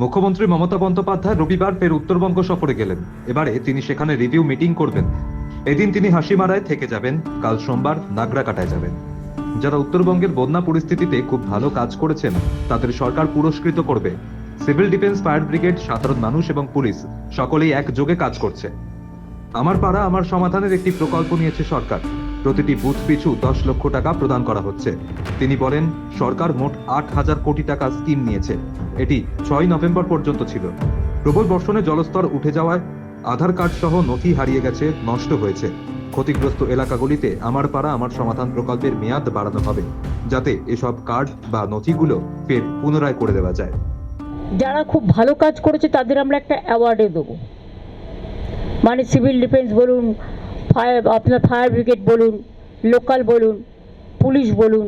মুখ্যমন্ত্রী মমতা বন্দ্যোপাধ্যায় রবিবার ফের উত্তরবঙ্গ সফরে গেলেন। এবারে তিনি সেখানে রিভিউ মিটিং করবেন। এদিন তিনি হাসিমারায় থেকে যাবেন, কাল সোমবার নাগরাকাটায় যাবেন। যারা উত্তরবঙ্গের বন্যা পরিস্থিতিতে খুব ভালো কাজ করেছেন তাদের সরকার পুরস্কৃত করবে। সিভিল ডিফেন্স, ফায়ার ব্রিগেড, সাধারণ মানুষ এবং পুলিশ সকলেই একযোগে কাজ করছে। আমার পাড়া আমার সমাধানের একটি প্রকল্প নিয়েছে সরকার। প্রতিটি বুথ পিছু 10 লক্ষ টাকা প্রদান করা হচ্ছে। তিনি বলেন, সরকার মোট 8,000 কোটি টাকা স্কিম নিয়েছে। এটি 6 নভেম্বর পর্যন্ত ছিল। প্রবল বর্ষণে জলস্তর উঠে যাওয়ায় আধার কার্ড সহ নথি হারিয়ে গেছে, নষ্ট হয়েছে। ক্ষতিগ্রস্ত এলাকাগুলিতে আমার পাড়া আমার সমাধান প্রকল্পের মেয়াদ বাড়ানো হবে, যাতে এসব কার্ড বা নথিগুলো ফের পুনরায় করে দেওয়া যায়। যারা খুব ভালো কাজ করেছে তাদের আমরা একটা অ্যাওয়ার্ডে দেবো। মানে সিভিল ডিফেন্স বলুন, আপনার ফায়ার ব্রিগেড বলুন, লোকাল বলুন, পুলিশ বলুন,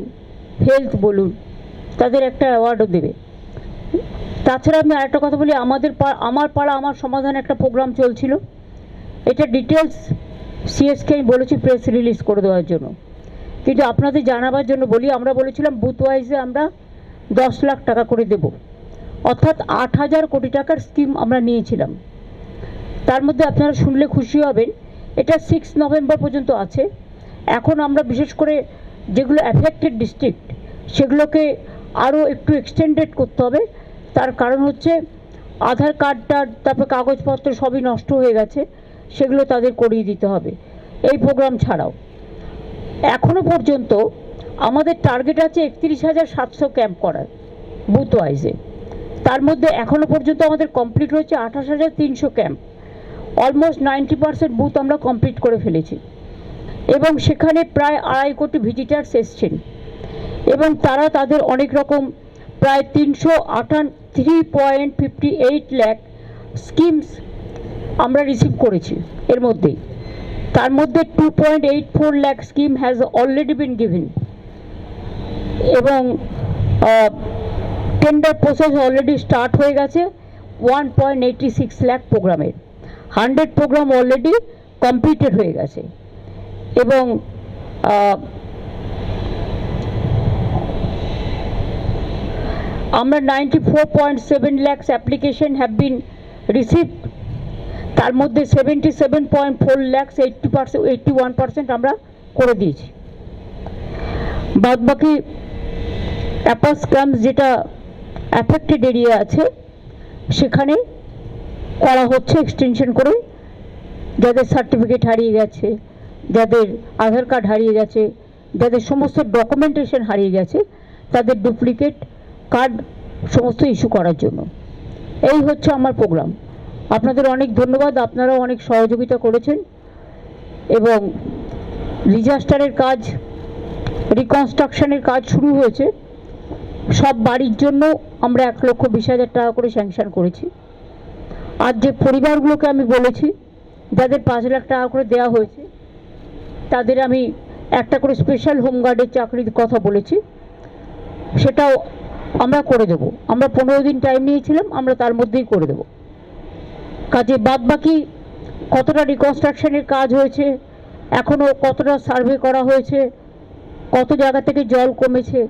হেলথ বলুন, তাদের একটা অ্যাওয়ার্ডও দেবে। তাছাড়া আমি আরেকটা কথা বলি, আমার পাড়া আমার সমাধান একটা প্রোগ্রাম চলছিল। এটা ডিটেলস সিএসকে আমি বলেছি প্রেস রিলিজ করে দেওয়ার জন্য, কিন্তু আপনাদের জানাবার জন্য বলি, আমরা বলেছিলাম বুথ ওয়াইজে আমরা 10 লাখ টাকা করে দেব, অর্থাৎ 8,000 কোটি টাকার স্কিম আমরা নিয়েছিলাম। তার মধ্যে আপনারা শুনলে খুশি হবেন, এটা 6 নভেম্বর পর্যন্ত আছে। এখন আমরা বিশেষ করে যেগুলো অ্যাফেক্টেড ডিস্ট্রিক্ট সেগুলোকে আরও একটু এক্সটেন্ডেড করতে হবে। তার কারণ হচ্ছে আধার কার্ডটা, তারপর কাগজপত্র সবই নষ্ট হয়ে গেছে, সেগুলো তাদের করিয়ে দিতে হবে এই প্রোগ্রাম ছাড়াও। এখনও পর্যন্ত আমাদের টার্গেট আছে 31,700 ক্যাম্প করার বুথ ওয়াইজে। তার মধ্যে এখনও পর্যন্ত আমাদের কমপ্লিট হয়েছে 28,300 ক্যাম্প। অলমোস্ট 90% বুথ আমরা কমপ্লিট করে ফেলেছি এবং সেখানে প্রায় 2.5 কোটি ভিজিটার্স এসছেন এবং তারা তাদের অনেক রকম প্রায় 383.58 লাখ স্কিমস আমরা রিসিভ করেছি। এর মধ্যেই তার মধ্যে 2.84 lakh scheme has already been given এবং টেন্ডার প্রসেস অলরেডি স্টার্ট হয়ে গেছে 1.86 লাখ প্রোগ্রামের। 100 প্রোগ্রাম অলরেডি কমপ্লিটেড হয়ে গেছে এবং আমরা 94.7 lakhs application have been received. তার মধ্যে 77.4 lakhs 81% আমরা করে দিয়েছি। বাদবাকি অ্যাপাস ক্যাম্পস যেটা অ্যাফেক্টেড এরিয়া আছে সেখানে করা হচ্ছে এক্সটেনশন করে। যাদের সার্টিফিকেট হারিয়ে গেছে, যাদের আধার কার্ড হারিয়ে গেছে, যাদের সমস্ত ডকুমেন্টেশন হারিয়ে গেছে, তাদের ডুপ্লিকেট কার্ড সমস্ত ইস্যু করার জন্য। এই হচ্ছে আমার প্রোগ্রাম। আপনাদের অনেক ধন্যবাদ, আপনারাও অনেক সহযোগিতা করেছেন এবং ডিজাস্টারের কাজ, রিকনস্ট্রাকশনের কাজ শুরু হয়েছে। সব বাড়ির জন্য আমরা 1,20,000 টাকা করে স্যাংশন করেছি। আর যে পরিবারগুলোকে আমি বলেছি যাদের 5 লাখ টাকা করে দেওয়া হয়েছে, তাদের আমি একটা করে স্পেশাল হোমগার্ডের চাকরির কথা বলেছি, সেটাও আমরা করে দেব। আমরা 15 দিন টাইম নিয়েছিলাম, আমরা তার মধ্যেই করে দেব। কাজে বাদবাকি কতটা রিকনস্ট্রাকশনের কাজ হয়েছে, এখনও কতটা সার্ভে করা হয়েছে, কত জায়গা থেকে জল কমেছে,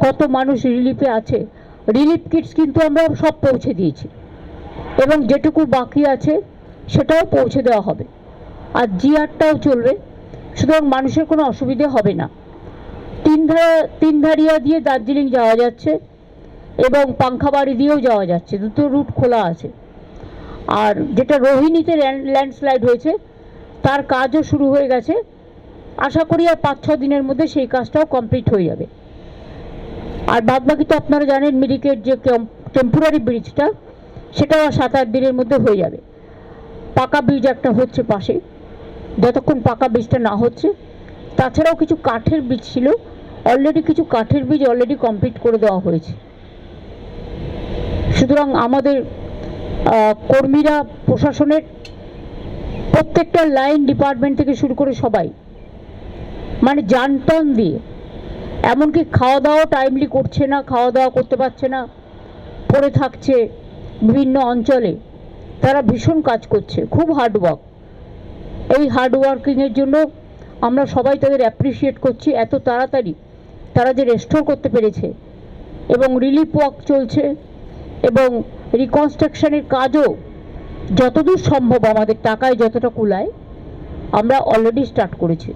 কত মানুষ রিলিফে আছে, রিলিফ কিটস কিন্তু আমরা সব পৌঁছে দিয়েছি এবং যেটুকু বাকি আছে সেটাও পৌঁছে দেওয়া হবে। আর জিআরটাও চলবে, সুতরাং মানুষের কোনো অসুবিধে হবে না। তিনধারিয়া দিয়ে দার্জিলিং যাওয়া যাচ্ছে এবং পাংখাবাড়ি দিয়েও যাওয়া যাচ্ছে, দুটো রুট খোলা আছে। আর যেটা রোহিণীতে ল্যান্ডস্লাইড হয়েছে তার কাজও শুরু হয়ে গেছে। আশা করি আর 5-6 দিনের মধ্যে সেই কাজটাও কমপ্লিট হয়ে যাবে। আর বাদবাকি তো আপনারা জানেন, মিরিকের যে টেম্পোরারি ব্রিজটা, সেটাও 7-8 দিনের মধ্যে হয়ে যাবে। পাকা ব্রিজ একটা হচ্ছে পাশে, যতক্ষণ পাকা ব্রিজটা না হচ্ছে। তাছাড়াও কিছু কাঠের ব্রিজ ছিল, অলরেডি কিছু কাঠের ব্রিজ অলরেডি কমপ্লিট করে দেওয়া হয়েছে। সুতরাং আমাদের কর্মীরা, প্রশাসনের প্রত্যেকটা লাইন ডিপার্টমেন্ট থেকে শুরু করে সবাই মানে জানটান দিয়ে, এমনকি খাওয়া দাওয়া টাইমলি করছে না, খাওয়া দাওয়া করতে পারছে না, পড়ে থাকছে বিভিন্ন অঞ্চলে। তারা ভীষণ কাজ করছে, খুব হার্ডওয়ার্ক। এই হার্ডওয়ার্কিংয়ের জন্য আমরা সবাই তাদের অ্যাপ্রিসিয়েট করছি। এত তাড়াতাড়ি তারা যে রেস্টোর করতে পেরেছে এবং রিলিফ ওয়ার্ক চলছে এবং রিকনস্ট্রাকশনের কাজও যতদূর সম্ভব আমাদের টাকায় যতটা কুলায় আমরা অলরেডি স্টার্ট করেছি।